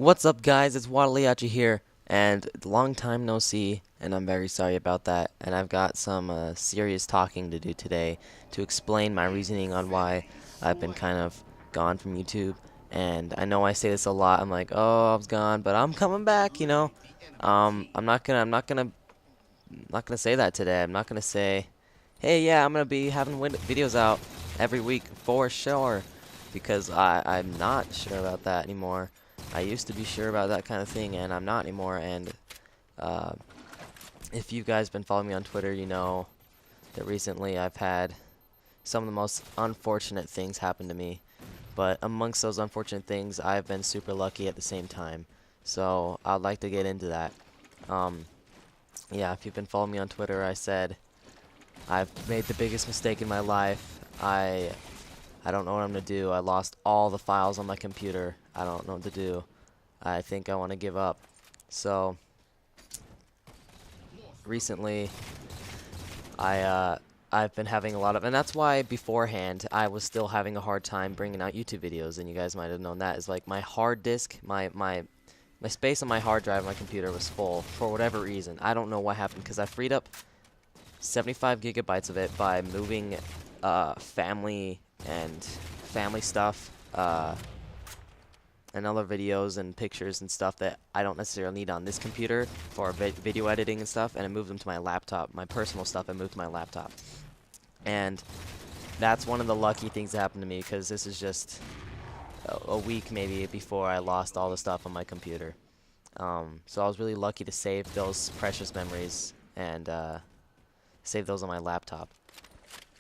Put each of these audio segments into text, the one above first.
What's up, guys? It's Wadliacha here, and long time no see, and I'm very sorry about that. And I've got some serious talking to do today to explain my reasoning on why I've been kind of gone from YouTube. And I know I say this a lot. I'm like, oh, I was gone, but I'm coming back. I'm not gonna say that today. I'm not gonna say, hey, yeah, I'm gonna be having videos out every week for sure, because I'm not sure about that anymore. I used to be sure about that kind of thing, and I'm not anymore. And uh, if you guys been following me on Twitter, you know that recently I've had some of the most unfortunate things happen to me. But amongst those unfortunate things, I've been super lucky at the same time. So I'd like to get into that. Um, yeah, if you've been following me on Twitter, I said I've made the biggest mistake in my life. I don't know what I'm gonna do. I lost all the files on my computer. I don't know what to do. I think I want to give up. So recently, I've been having a lot of, and that's why beforehand I was still having a hard time bringing out YouTube videos, and you guys might have known that. Is like my hard disk, my space on my hard drive on my computer was full for whatever reason. I don't know what happened, because I freed up 75 gigabytes of it by moving family stuff, and other videos and pictures and stuff that I don't necessarily need on this computer for video editing and stuff, and I moved them to my laptop. My personal stuff I moved to my laptop. And that's one of the lucky things that happened to me, because this is just a week maybe before I lost all the stuff on my computer. So I was really lucky to save those precious memories and save those on my laptop.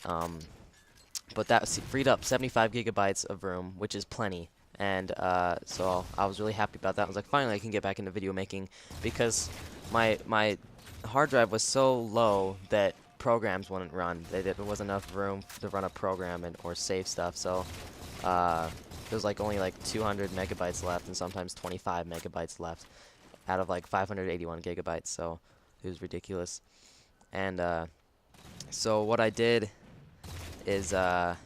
But that freed up 75 gigabytes of room, which is plenty. And so I was really happy about that. I was like, finally I can get back into video making, because my hard drive was so low that programs wouldn't run. There wasn't enough room to run a program or save stuff. So there was like only like 200 megabytes left, and sometimes 25 megabytes left out of like 581 gigabytes. So it was ridiculous. And so what I did is I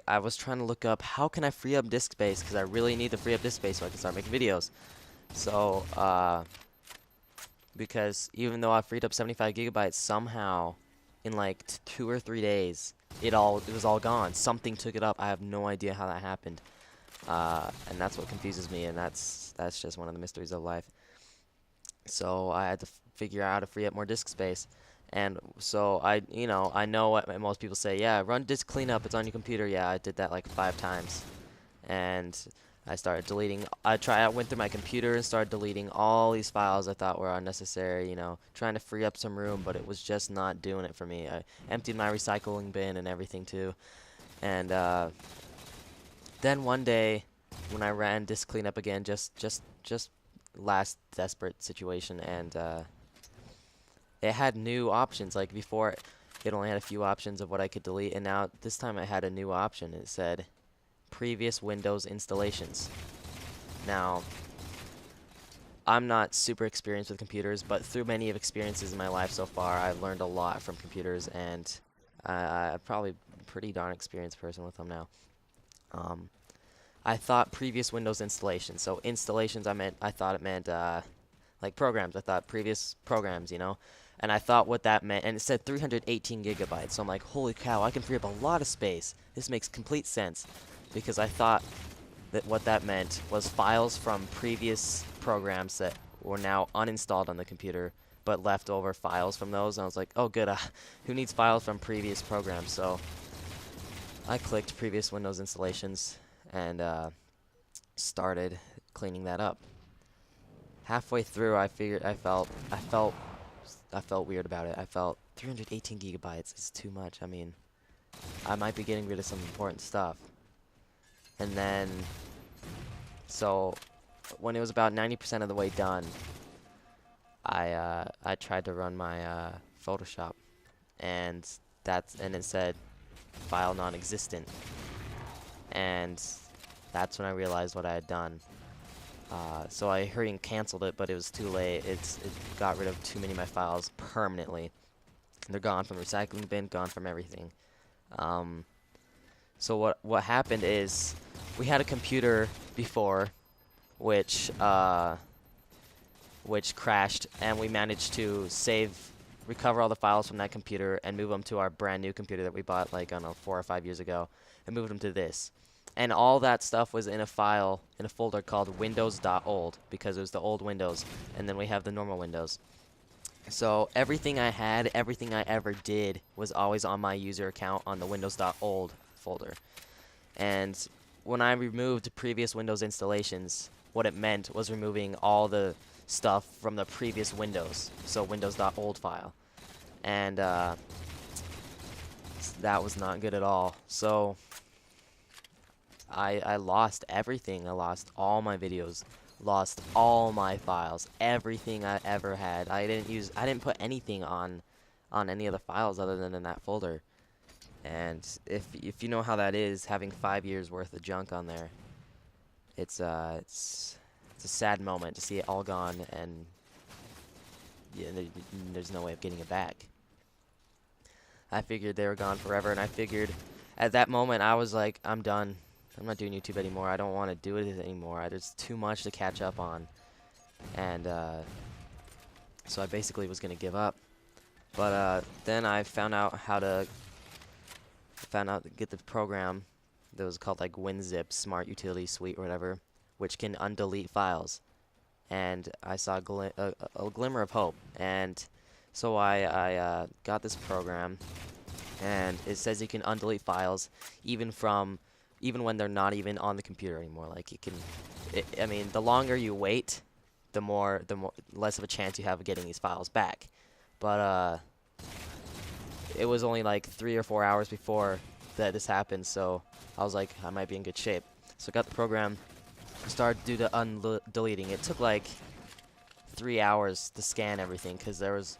was trying to look up how can I free up disk space, because I really need to free up disk space so I can start making videos. So because even though I freed up 75 gigabytes, somehow in like 2 or 3 days it was all gone. Something took it up. I have no idea how that happened, and that's what confuses me, and that's just one of the mysteries of life. So I had to figure out how to free up more disk space. And so I know what most people say. Yeah, run disk cleanup. It's on your computer. Yeah, I did that like 5 times, and I started deleting. I went through my computer and started deleting all these files I thought were unnecessary. Trying to free up some room, but it was just not doing it for me. I emptied my recycling bin and everything too, and then one day when I ran disk cleanup again, just last desperate situation, and it had new options. Like before, it only had a few options of what I could delete, and now this time I had a new option. It said previous Windows installations. Now, I'm not super experienced with computers, but through many of experiences in my life so far, I've learned a lot from computers, and I'm probably a pretty darn experienced person with them now. I thought previous Windows installations. So installations, I thought it meant like programs. I thought previous programs. And I thought what that meant, and it said 318 gigabytes. So I'm like, holy cow, I can free up a lot of space. This makes complete sense, because I thought that what that meant was files from previous programs that were now uninstalled on the computer, but leftover files from those. And I was like, oh good, who needs files from previous programs? So I clicked previous Windows installations and started cleaning that up. Halfway through, I felt weird about it. I felt 318 gigabytes is too much. I mean, I might be getting rid of some important stuff. And then, so when it was about 90% of the way done, I tried to run my Photoshop, and it said file non-existent, and that's when I realized what I had done. So I hurried and canceled it, but it was too late. It got rid of too many of my files permanently. They're gone from the recycling bin, gone from everything. So what happened is we had a computer before which crashed, and we managed to recover all the files from that computer and move them to our brand new computer that we bought like, I don't know, 4 or 5 years ago, and moved them to this. And all that stuff was in a file, in a folder called windows.old, because it was the old Windows, and then we have the normal Windows. So everything I had, everything I ever did was always on my user account on the windows.old folder. And when I removed previous Windows installations, what it meant was removing all the stuff from the previous Windows, so windows.old file. And that was not good at all. So I lost everything. I lost all my videos, lost all my files, everything I ever had. I didn't put anything on any of the files other than in that folder. And if you know how that is, having 5 years worth of junk on there, it's a sad moment to see it all gone, and yeah, there's no way of getting it back. I figured they were gone forever, and I figured at that moment I was like, I'm done. I'm not doing YouTube anymore. I don't want to do it anymore. There's too much to catch up on. And so I basically was going to give up. But then I found out how to get the program that was called like WinZip Smart Utility Suite or whatever, which can undelete files. And I saw a glimmer of hope. And so I got this program, and it says you can undelete files even when they're not even on the computer anymore. Like I mean, the longer you wait, the less of a chance you have of getting these files back. But it was only like 3 or 4 hours before that this happened, so I was like, I might be in good shape. So I got the program, started to do the deleting. It took like 3 hours to scan everything, because there was,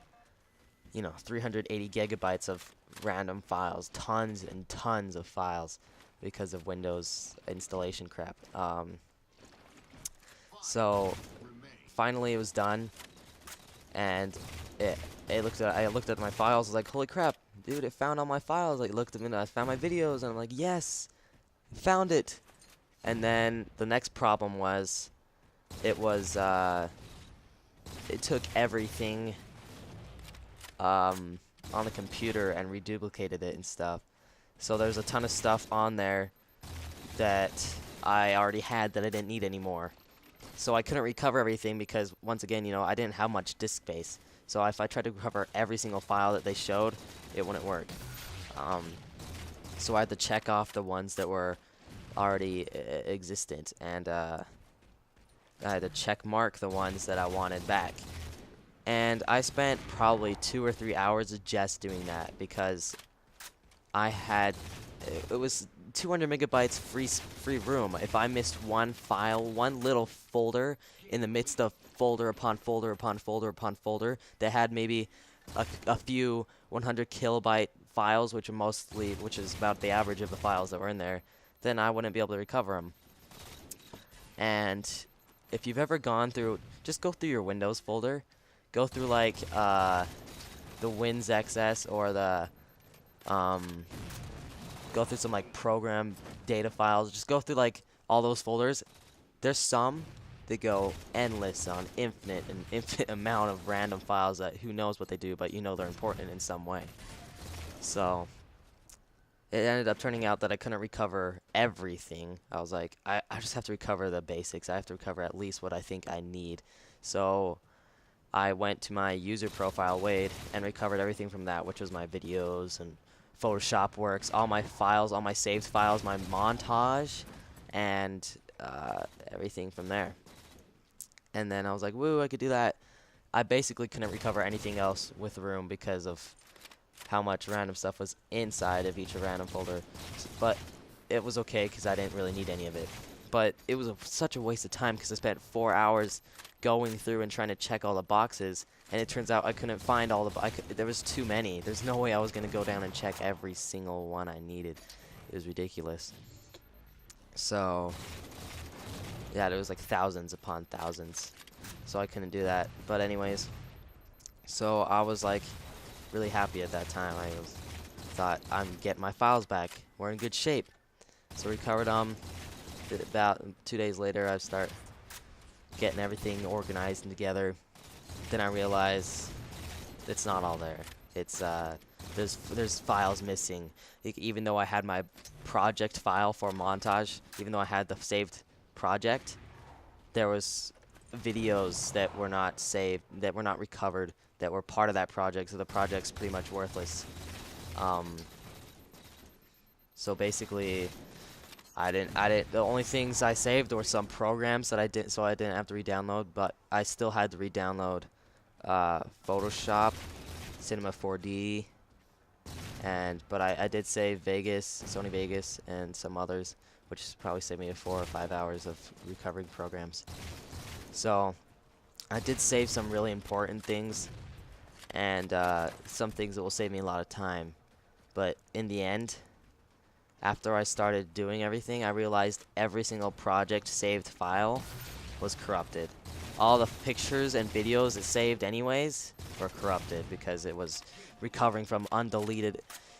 380 gigabytes of random files, tons and tons of files, because of Windows installation crap. So finally it was done, and I looked at my files. I was like, holy crap, dude, it found all my files. Like, looked at them, and I found my videos, and I'm like, yes, found it. And then the next problem was, it took everything on the computer and reduplicated it and stuff. So there's a ton of stuff on there that I already had that I didn't need anymore. So I couldn't recover everything because, once again, I didn't have much disk space. So if I tried to recover every single file that they showed, it wouldn't work. So I had to check off the ones that were already existent, and I had to check mark the ones that I wanted back. And I spent probably 2 or 3 hours just doing that, because it was 200 megabytes free room. If I missed one file, one little folder in the midst of folder upon folder upon folder upon folder that had maybe a few 100 kilobyte files, which is about the average of the files that were in there, then I wouldn't be able to recover them. And if you've ever gone through, just go through your Windows folder, go through like the WinXS or the go through some like program data files. Just go through like all those folders. There's some that go endless on infinite amount of random files that who knows what they do, but they're important in some way. So it ended up turning out that I couldn't recover everything. I was like, I just have to recover the basics. I have to recover at least what I think I need. So I went to my user profile, Wade, and recovered everything from that, which was my videos and Photoshop works, all my files, all my saved files, my montage, and everything from there. And then I was like, woo, I could do that. I basically couldn't recover anything else with Room because of how much random stuff was inside of each random folder. But it was okay because I didn't really need any of it. But it was such a waste of time because I spent 4 hours going through and trying to check all the boxes, and it turns out I couldn't find all the there was too many. There's no way I was going to go down and check every single one I needed. It was ridiculous. So yeah, there was like thousands upon thousands, so I couldn't do that. But anyways, so I was like really happy at that time. I thought, I'm getting my files back, we're in good shape. So recovered them. About 2 days later, I start getting everything organized and together. Then I realized it's not all there. It's there's files missing. Even though I had my project file for montage, even though I had the saved project, there was videos that were not saved, that were not recovered, that were part of that project, so the project's pretty much worthless. So basically, the only things I saved were some programs that I didn't, so I didn't have to re-download, but I still had to re-download Photoshop, Cinema 4D, but I did save Vegas, Sony Vegas, and some others, which probably saved me 4 or 5 hours of recovering programs. So I did save some really important things, and some things that will save me a lot of time. But in the end, after I started doing everything, I realized every single project saved file was corrupted. All the pictures and videos it saved anyways were corrupted because it was recovering from undeleted.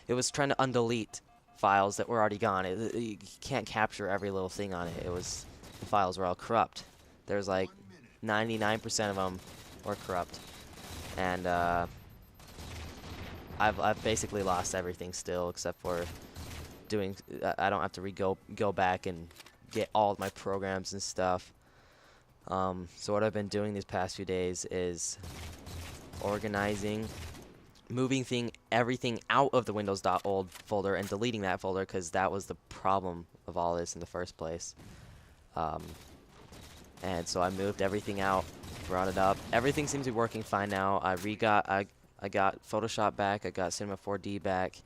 It was trying to undelete files that were already gone. You can't capture every little thing on it. The files were all corrupt. There's like 99% of them were corrupt, and I've basically lost everything still except for doing. I don't have to go back and get all of my programs and stuff. So what I've been doing these past few days is organizing, moving everything out of the Windows.old folder and deleting that folder, because that was the problem of all this in the first place. And so I moved everything out, brought it up. Everything seems to be working fine now. I got Photoshop back. I got Cinema 4D back.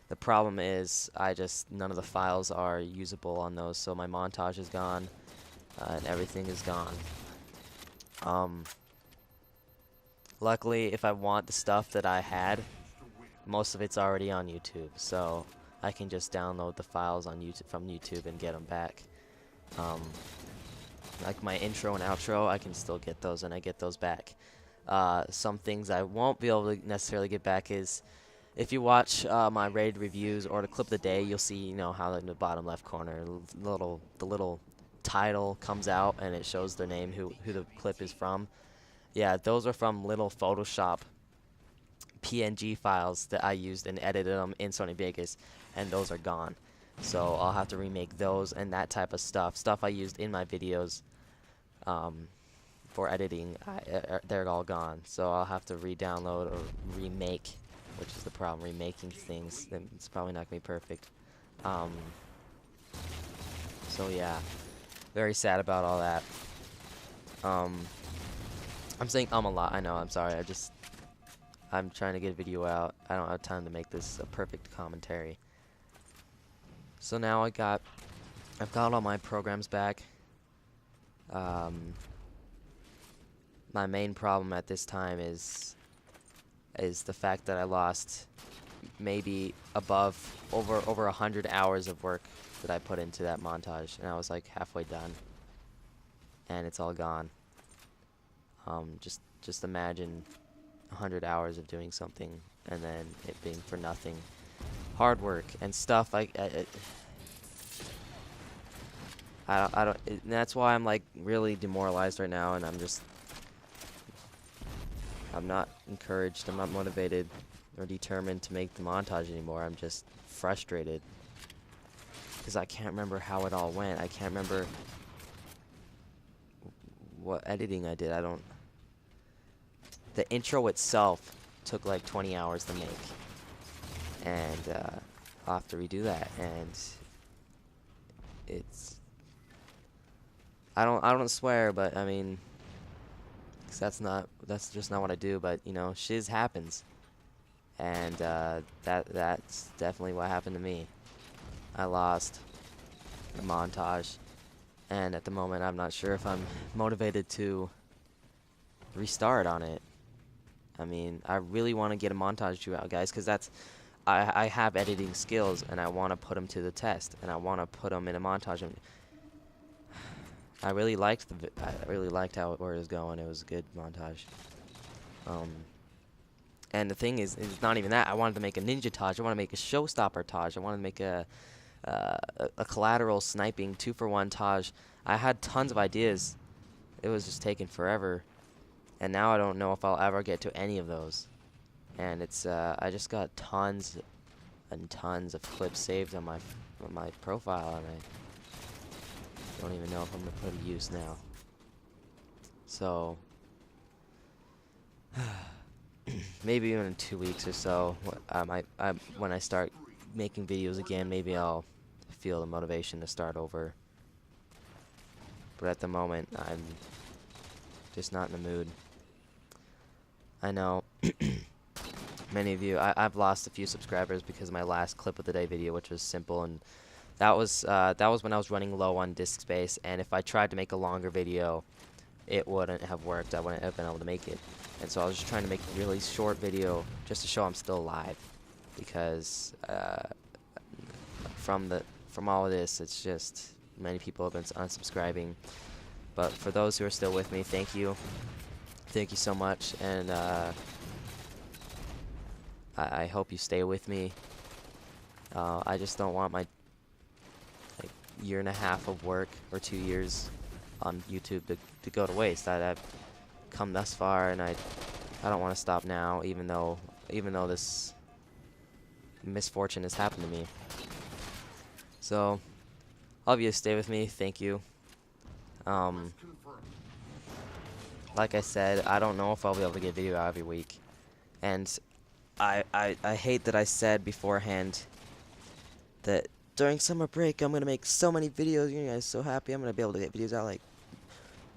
The problem is none of the files are usable on those, so my montage is gone, and everything is gone. Luckily, if I want the stuff that I had, most of it's already on YouTube, so I can just download the files on YouTube from YouTube and get them back. Like my intro and outro, I can still get those, and I get those back. Some things I won't be able to necessarily get back is, if you watch my rated reviews or the clip of the day, you'll see, how in the bottom left corner, the little title comes out and it shows the name, who the clip is from. Yeah, those are from little Photoshop PNG files that I used and edited them in Sony Vegas, and those are gone. So I'll have to remake those and that type of stuff I used in my videos for editing. They're all gone, so I'll have to re-download or remake, which is the problem. Remaking things, it's probably not gonna be perfect. So yeah, very sad about all that. I'm saying a lot. I know. I'm sorry. I'm trying to get a video out. I don't have time to make this a perfect commentary. So now I've got all my programs back. My main problem at this time is the fact that I lost maybe over 100 hours of work that I put into that montage, and I was like halfway done, and it's all gone. Just imagine 100 hours of doing something and then it being for nothing. Hard work and stuff. I don't. That's why I'm like really demoralized right now, and I'm not encouraged. I'm not motivated or determined to make the montage anymore. I'm just frustrated because I can't remember how it all went. I can't remember what editing I did. The intro itself took like 20 hours to make, and I'll have to redo that, and I don't swear, but I mean, 'cause that's just not what I do, but shiz happens, and that's definitely what happened to me. I lost the montage, and at the moment I'm not sure if I'm motivated to restart on it. I mean, I really want to get a montage to out, guys, because I have editing skills, and I want to put them to the test, and I want to put them in a montage. And I really liked how it was going. It was a good montage. And the thing is, it's not even that. I wanted to make a ninja taj. I want to make a showstopper taj. I wanted to make a collateral sniping 2-for-1 taj. I had tons of ideas it was just taking forever, and now I don't know if I'll ever get to any of those. And it's I just got tons and tons of clips saved on my profile, and I don't even know if I'm gonna put it to use now. So maybe even in 2 weeks or so, when I start making videos again, maybe I'll feel the motivation to start over. But at the moment, I'm just not in the mood. I know many of you, I've lost a few subscribers because of my last clip of the day video, which was simple, and that was when I was running low on disk space, and if I tried to make a longer video, it wouldn't have worked. I wouldn't have been able to make it. And so I was just trying to make a really short video just to show I'm still alive, because from all of this, it's just many people have been unsubscribing. But for those who are still with me, thank you so much, and I hope you stay with me. I just don't want my year and a half of work or 2 years on YouTube to go to waste. I've come thus far, and I don't want to stop now, even though this misfortune has happened to me. So all of you stay with me. Thank you. Like I said, I don't know if I'll be able to get a video out every week, and I hate that I said beforehand that during summer break I'm gonna make so many videos. You guys so happy I'm gonna be able to get videos out like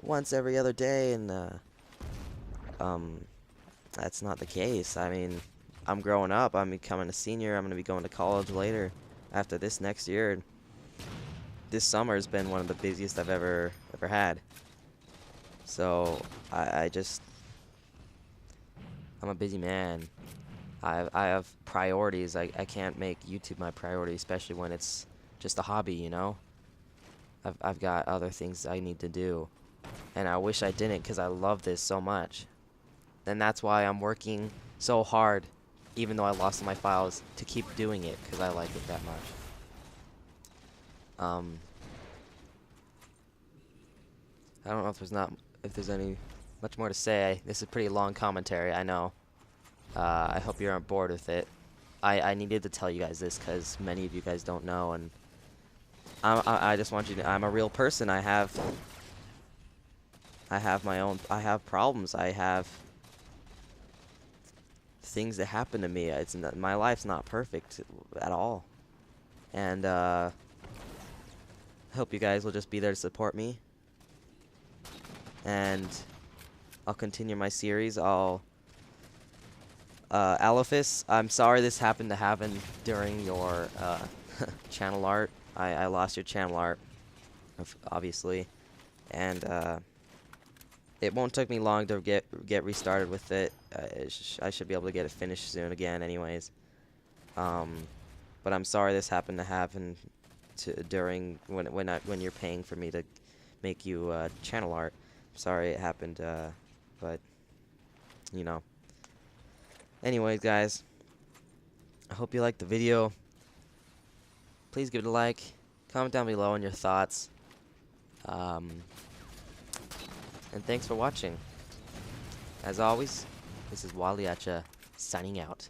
once every other day, and that's not the case. I mean, I'm growing up. I'm becoming a senior. I'm gonna be going to college later after this next year. This summer has been one of the busiest I've ever had. So I'm a busy man. I have priorities. I can't make YouTube my priority, especially when it's just a hobby, you know? I've got other things I need to do, and I wish I didn't, because I love this so much. And that's why I'm working so hard, even though I lost my files, to keep doing it, because I like it that much. I don't know if there's any much more to say. This is a pretty long commentary, I know. I hope you aren't bored with it. I needed to tell you guys this because many of you guys don't know, and I just want you to know I'm a real person. I have problems. I have things that happen to me. My life's not perfect at all, and I hope you guys will just be there to support me, and I'll continue my series. Alophis, I'm sorry this happened to happen during your channel art. I lost your channel art, obviously, and it won't take me long to get restarted with it. I should be able to get it finished soon again, anyways. But I'm sorry this happened to happen during when you're paying for me to make you channel art. I'm sorry it happened, but you know. Anyways, guys, I hope you liked the video. Please give it a like. Comment down below on your thoughts. And thanks for watching. As always, this is Wadliacha signing out.